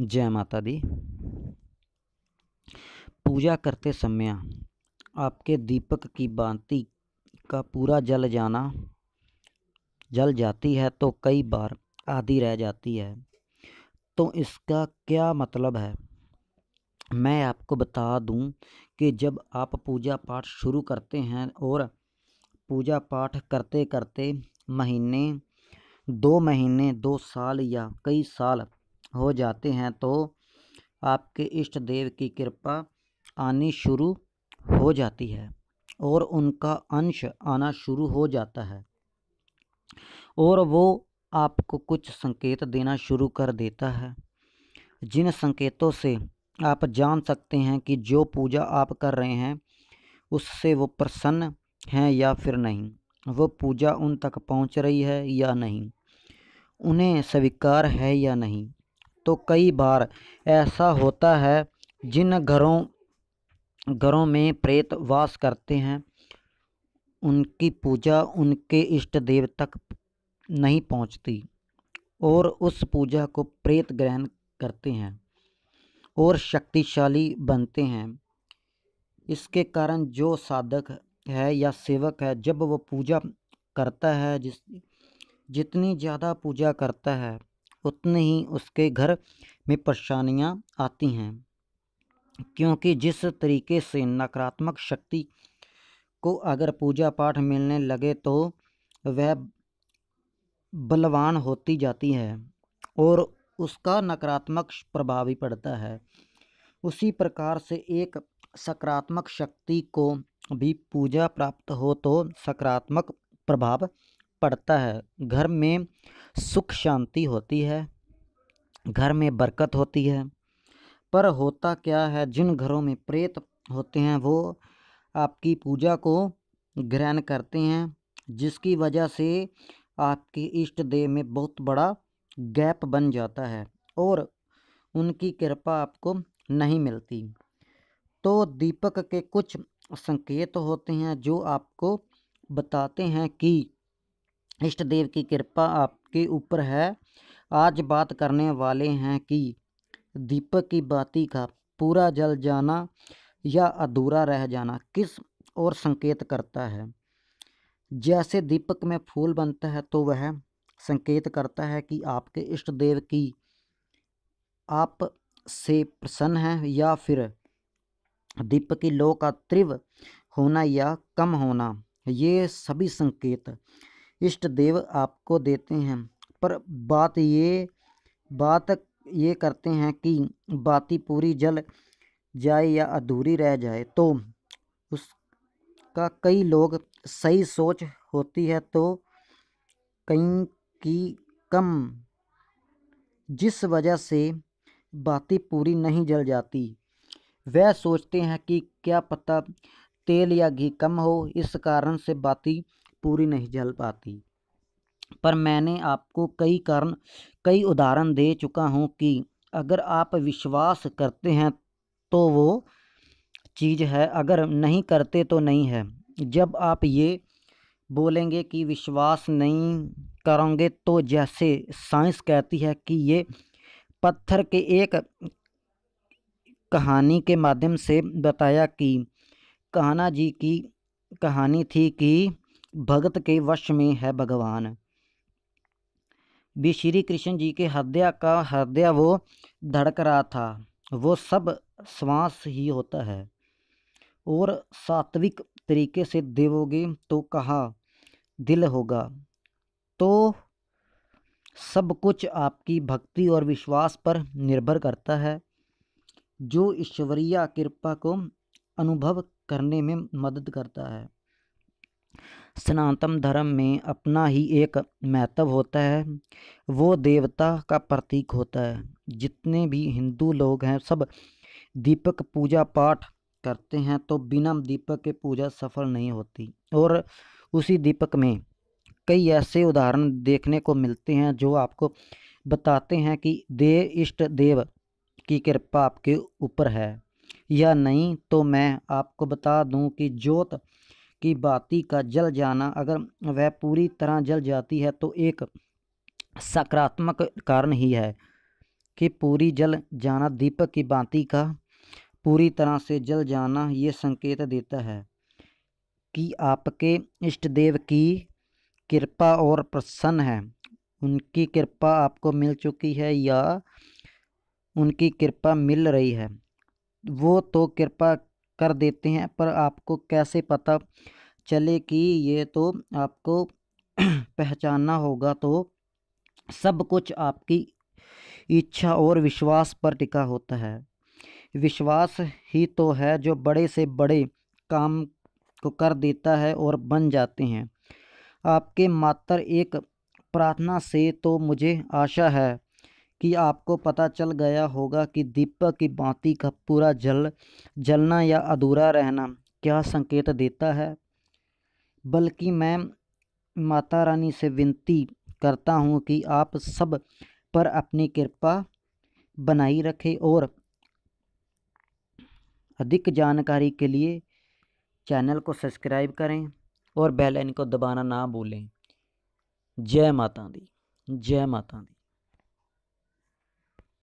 जय माता दी। पूजा करते समय आपके दीपक की बाती का पूरा जल जाती है तो कई बार आधी रह जाती है, तो इसका क्या मतलब है? मैं आपको बता दूं कि जब आप पूजा पाठ शुरू करते हैं और पूजा पाठ करते करते महीने, 2 महीने, 2 साल या कई साल हो जाते हैं तो आपके इष्ट देव की कृपा आनी शुरू हो जाती है और उनका अंश आना शुरू हो जाता है और वो आपको कुछ संकेत देना शुरू कर देता है, जिन संकेतों से आप जान सकते हैं कि जो पूजा आप कर रहे हैं उससे वो प्रसन्न हैं या फिर नहीं, वो पूजा उन तक पहुंच रही है या नहीं, उन्हें स्वीकार है या नहीं। तो कई बार ऐसा होता है जिन घरों में प्रेत वास करते हैं उनकी पूजा उनके इष्ट देव तक नहीं पहुंचती और उस पूजा को प्रेत ग्रहण करते हैं और शक्तिशाली बनते हैं। इसके कारण जो साधक है या सेवक है, जब वो पूजा करता है, जितनी ज़्यादा पूजा करता है उतनी ही उसके घर में परेशानियां आती हैं, क्योंकि जिस तरीके से नकारात्मक शक्ति को अगर पूजा पाठ मिलने लगे तो वह बलवान होती जाती है और उसका नकारात्मक प्रभाव भी पड़ता है। उसी प्रकार से एक सकारात्मक शक्ति को भी पूजा प्राप्त हो तो सकारात्मक प्रभाव पड़ता है। घर में सुख शांति होती है, घर में बरकत होती है। पर होता क्या है, जिन घरों में प्रेत होते हैं वो आपकी पूजा को ग्रहण करते हैं, जिसकी वजह से आपके इष्ट देव में बहुत बड़ा गैप बन जाता है और उनकी कृपा आपको नहीं मिलती। तो दीपक के कुछ संकेत होते हैं जो आपको बताते हैं कि इष्ट देव की कृपा आपके ऊपर है। आज बात करने वाले हैं कि दीपक की बाती का पूरा जल जाना या अधूरा रह जाना किस और संकेत करता है। जैसे दीपक में फूल बनता है तो वह संकेत करता है कि आपके इष्ट देव की आप से प्रसन्न है, या फिर दीपक की लौ का तीव्र होना या कम होना। ये सभी संकेत इष्ट देव आपको देते हैं, पर बात ये करते हैं कि बाती पूरी जल जाए या अधूरी रह जाए तो उसका कई लोग सही सोच होती है तो कई की कम, जिस वजह से बाती पूरी नहीं जल जाती। वह सोचते हैं कि क्या पता तेल या घी कम हो, इस कारण से बाती पूरी नहीं जल पाती। पर मैंने आपको कई उदाहरण दे चुका हूँ कि अगर आप विश्वास करते हैं तो वो चीज़ है, अगर नहीं करते तो नहीं है। जब आप ये बोलेंगे कि विश्वास नहीं करोगे तो जैसे साइंस कहती है कि ये पत्थर के एक कहानी के माध्यम से बताया कि कान्हा जी की कहानी थी कि भगत के वश में है भगवान। भी श्री कृष्ण जी के हृदय वो धड़क रहा था, वो सब श्वास ही होता है और सात्विक तरीके से देवोगे तो कहा दिल होगा। तो सब कुछ आपकी भक्ति और विश्वास पर निर्भर करता है, जो ईश्वरीय कृपा को अनुभव करने में मदद करता है। सनातन धर्म में अपना ही एक महत्व होता है, वो देवता का प्रतीक होता है। जितने भी हिंदू लोग हैं सब दीपक पूजा पाठ करते हैं, तो बिना दीपक के पूजा सफल नहीं होती। और उसी दीपक में कई ऐसे उदाहरण देखने को मिलते हैं जो आपको बताते हैं कि इष्ट देव की कृपा आपके ऊपर है या नहीं। तो मैं आपको बता दूं कि ज्योत की बाती का जल जाना, अगर वह पूरी तरह जल जाती है तो एक सकारात्मक कारण ही है, कि पूरी जल जाना, दीपक की बाती का पूरी तरह से जल जाना, ये संकेत देता है कि आपके इष्ट देव की कृपा और प्रसन्न है। उनकी कृपा आपको मिल चुकी है या उनकी कृपा मिल रही है। वो तो कृपा कर देते हैं, पर आपको कैसे पता चले कि ये तो आपको पहचानना होगा। तो सब कुछ आपकी इच्छा और विश्वास पर टिका होता है। विश्वास ही तो है जो बड़े से बड़े काम को कर देता है और बन जाते हैं। आपके मात्र एक प्रार्थना से तो मुझे आशा है कि आपको पता चल गया होगा कि दीपक की बाती का पूरा जलना या अधूरा रहना क्या संकेत देता है। बल्कि मैं माता रानी से विनती करता हूँ कि आप सब पर अपनी कृपा बनाई रखें और अधिक जानकारी के लिए चैनल को सब्सक्राइब करें और बेल आइकन को दबाना ना भूलें। जय माता दी, जय माता दी।